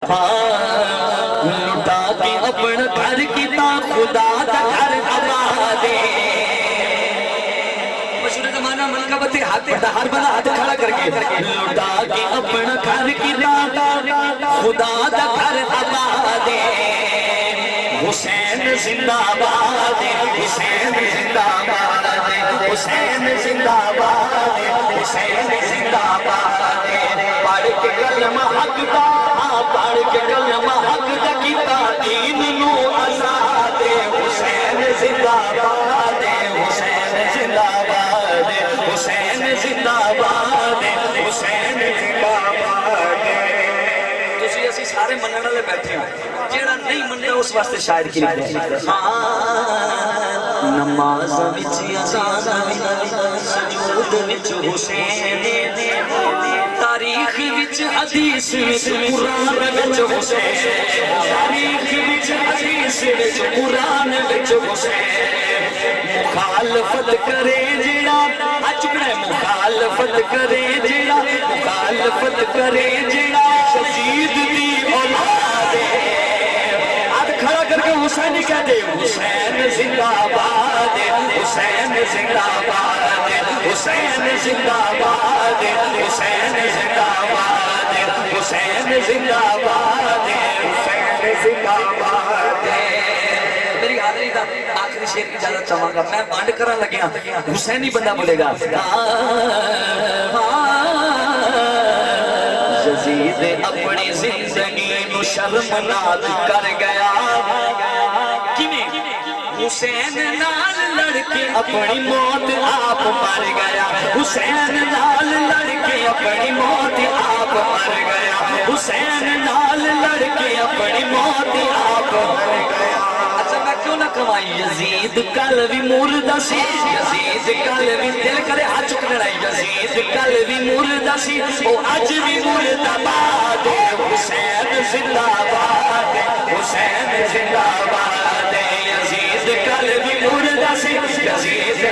لٹا کے اپنا گھر کیتا خدا دا گھر آباد مشہور زمانہ منقبت ہاتھ ہر بندہ ہاتھ کھڑا کر کے لٹا کے اپنا گھر کیتا خدا دا گھر آباد حسین زندہ باد حسین زندہ باد حسین زندہ باد حسین زندہ باد پڑھ کے کلمہ حق دا پڑھ کے کلمہ حق دا کیتا دین نو آزاد حسین زندہ باد حسین زندہ باد حسین زندہ باد حسین زندہ باد تسی اسی سارے منن والے بیٹھے ہو جیڑا نہیں مننا اس واسطے شاعر کی لکھے نماز وچ اذان سجود وچ حسین تاریخ وچ حدیث وچ قرآن وچ حسین تاریخ وچ حدیث وچ قرآن وچ حسین مخالفت کرے جیڑا اج بڑے مخالفت کرے جیڑا مخالفت کرے جیڑا شہید دی اولاد ہاتھ کھڑا کر کے حسین کہہ دے حسین زندہ باد حسین زندہ باد حسین زندہ باد حسین زندہ باد حسین زندہ باد حسین زندہ باد میری حاضری دا آخری شیر کی اجازت چاہوں گا میں بانڈ کرنا لگیا حسینی بندہ بولے گا یزید اپنی زندگی نو شرمناک کر گیا حسین نال لڑکے اپنی موت آپ مر گیا حسین نال لڑکے اپنی موت آپ مر گیا حسین نال لڑکے اپنی موت آپ مر گیا اچھا میں کیوں نہ کمائی یزید کل بھی مردہ سی یزید کل بھی دل کرے ہاتھ چکنے رہی یزید کل بھی مردہ سی او آج بھی مردہ باد حسین زندہ باد حسین زندہ باد یزید کل بھی مردہ سی یزید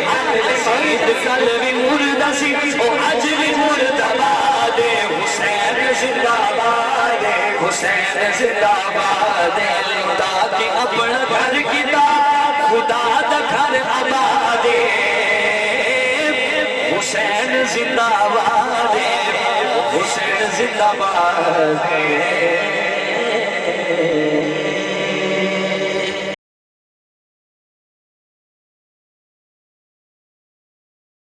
کل بھی مردہ سی او آج بھی مردہ باد حسین زندہ باد حسین زندہ باد لٹا کے اپنا گھر کیتا خدا دا گھر آباد حسین زندہ باد حسین زندہ باد